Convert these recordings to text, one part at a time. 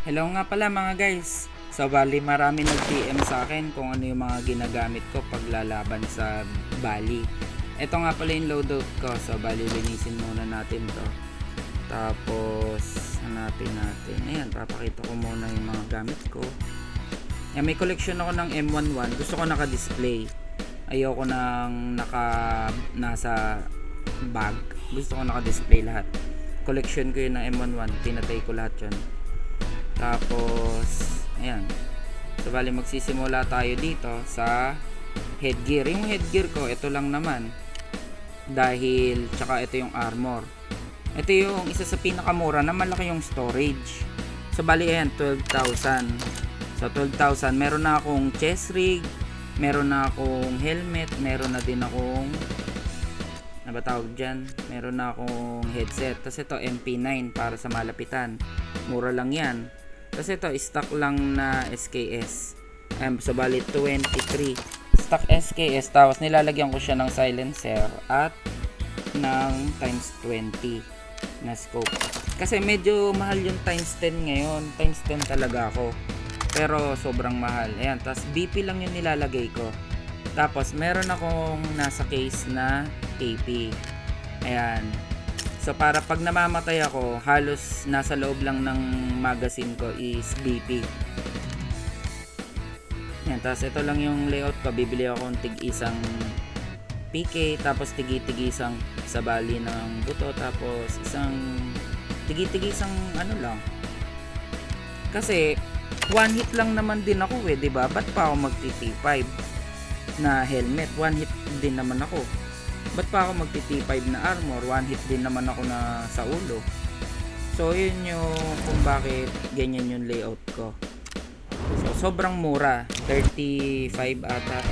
Hello nga pala mga guys. So bali marami nag-PM sa akin kung ano yung mga ginagamit ko pag lalaban sa Bali. Ito nga pala yung loadout ko. So bali linisin muna natin to. Tapos hanapin natin. Ayan, papakita ko muna yung mga gamit ko. Ayan, may collection ako ng M11. Gusto ko naka-display. Ayoko nang nasa bag. Gusto ko naka-display lahat. Collection ko yun ng M11. Pinatay ko lahat yun. Tapos ayan, so bali magsisimula tayo dito sa headgear. Yung headgear ko ito lang naman, dahil tsaka ito yung armor. Ito yung isa sa pinakamura na malaki yung storage. So bali ayan, 12,000. So 12,000, meron na akong chest rig, meron na akong helmet, meron na din akong ano ba tawag dyan, meron na akong headset. Tapos ito MP9 para sa malapitan, mura lang yan. Tapos ito, stock lang na SKS. So, bali 23. Stock SKS. Tapos, nilalagyan ko siya ng silencer at ng times 20 na scope. Kasi medyo mahal yung times 10 ngayon. Times 10 talaga ako. Pero, sobrang mahal. Ayan. Tapos, BP lang yung nilalagay ko. Tapos, meron akong nasa case na AP. Ayan. So para pag namamatay ako, halos nasa loob lang ng magazine ko is BP. Yan, tapos ito lang yung layout ko. Bibili ako ng tig-isang PK, tapos tigi-tigisang sa bali ng buto, tapos isang tigi-tigisang ano lang. Kasi one hit lang naman din ako eh, 'di ba? Ba't pa ako magti-T5 na helmet? One hit din naman ako. Ba't pa ako magti-T5 na armor? One hit din naman ako na sa ulo. So yun yung kung bakit ganyan yung layout ko. So sobrang mura, 35 ata.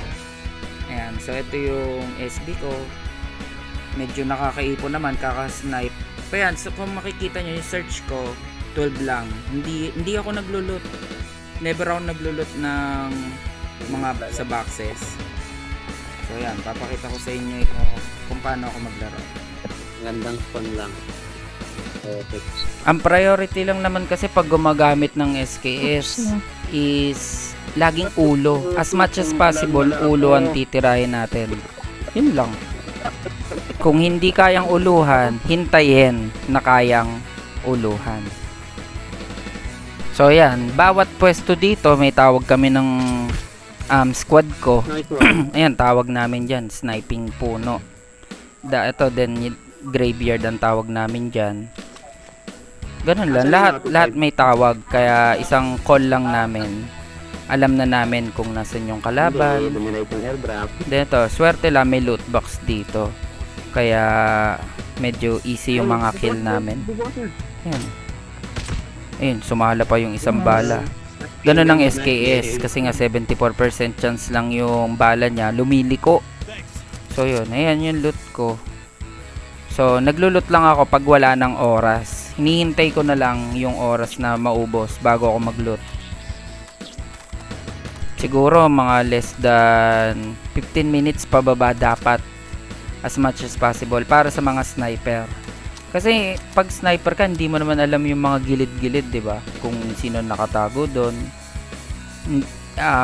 Ayan, so ito yung SB ko. Medyo nakakaipon naman, kaka-snipe. Ayan, so kung makikita nyo yung search ko, 12 lang. Hindi ako naglulot. Never ako naglulot ng mga sa boxes. So yan, papakita ko sa inyo kung paano ako maglaro. Gandang spawn lang. Perfect. Ang priority lang naman kasi pag gumagamit ng SKS is laging ulo. As much as possible, ulo ang titirahin natin. Yun lang. Kung hindi kayang uluhan, hintayin na kayang uluhan. So yan, bawat pwesto dito may tawag kami ng squad ko. Ayan, tawag namin dyan, sniping puno. Ito din, graveyard ang tawag namin dyan. Ganun lang, lahat may tawag. Kaya isang call lang namin, alam na namin kung nasan yung kalaban. Then ito, swerte lang, may loot box dito. Kaya medyo easy yung mga kill namin. Ayan. Ayun, sumala pa yung isang bala. Ganun ang SKS kasi nga 74% chance lang yung bala niya lumiliko. So yun, ayan yung loot ko. So naglulot lang ako pag wala ng oras. Hinihintay ko na lang yung oras na maubos bago ako magloot. Siguro mga less than 15 minutes pababa dapat, as much as possible para sa mga sniper. Kasi pag sniper ka, hindi mo naman alam yung mga gilid-gilid, 'di ba? Kung sino nakatago doon.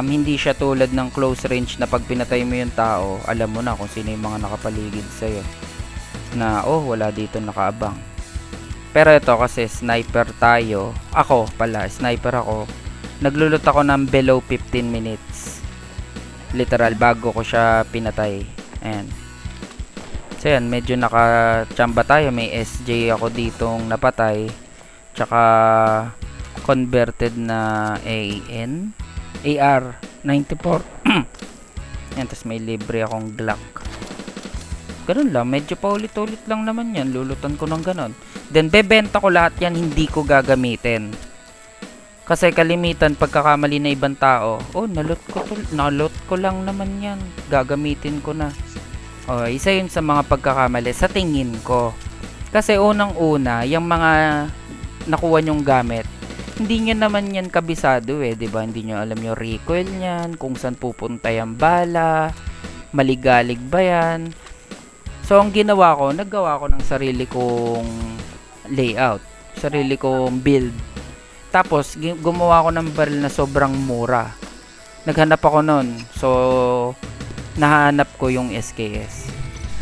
Hindi siya tulad ng close range na pag pinatay mo yung tao, alam mo na kung sino yung mga nakapaligid sa'yo. Na, oh, wala dito nakaabang. Pero ito kasi sniper tayo. Ako pala, sniper ako. Naglulot ako ng below 15 minutes. Literal, bago ko siya pinatay. Ayan. So yan, medyo nakachamba tayo. May SJ ako ditong napatay. Tsaka converted na AR-94. Yan, tapos may libre akong Glock. Ganun lang, medyo paulit-ulit lang naman yan. Lulutan ko ng ganun. Then, bebenta ko lahat yan, hindi ko gagamitin. Kasi kalimitan, pagkakamali na ibang tao, oh, nalot ko lang naman yan. Gagamitin ko na. Oh, isa yun sa mga pagkakamali sa tingin ko. Kasi unang-una, yung mga nakuha nyong gamit, hindi nyo naman yan kabisado eh, 'di ba? Hindi nyo alam yung recoil niyan, kung saan pupunta yung bala, maligalig ba yan. So, ang ginawa ko, naggawa ko ng sarili kong layout, sarili kong build. Tapos, gumawa ako ng baril na sobrang mura. Naghanap ako nun. So, nahanap ko yung SKS.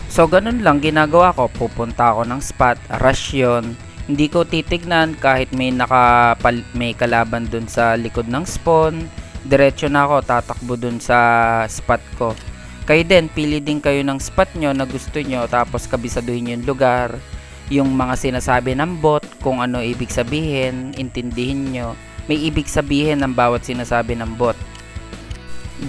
So, ganun lang ginagawa ko. Pupunta ako ng spot, rush yun. Hindi ko titignan kahit may kalaban dun sa likod ng spawn. Diretso na ako, tatakbo dun sa spot ko. Kayo din, pili din kayo ng spot nyo na gusto nyo. Tapos, kabisaduhin yung lugar. Yung mga sinasabi ng bot, kung ano ibig sabihin, intindihin nyo. May ibig sabihin ng bawat sinasabi ng bot.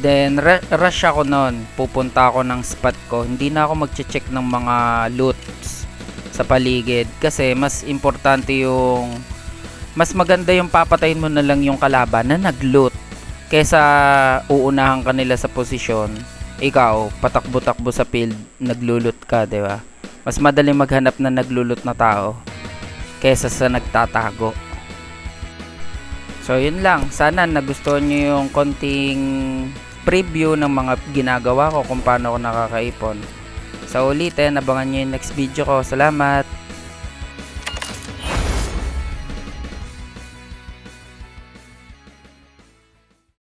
Then, rush ako nun. Pupunta ako ng spot ko. Hindi na ako mag-check ng mga loots sa paligid. Kasi, mas importante yung... Mas maganda yung papatayin mo na lang yung kalaban na nag-loot. Kesa uunahan ka nila sa posisyon. Ikaw, patakbo-takbo sa field, naglulot ka, di ba? Mas madaling maghanap na naglulot na tao kesa sa nagtatago. So, yun lang. Sana nagustuhan nyo yung konting preview ng mga ginagawa ko kung paano ako nakakaipon. Sa ulitin, abangan nyo yung next video ko. Salamat!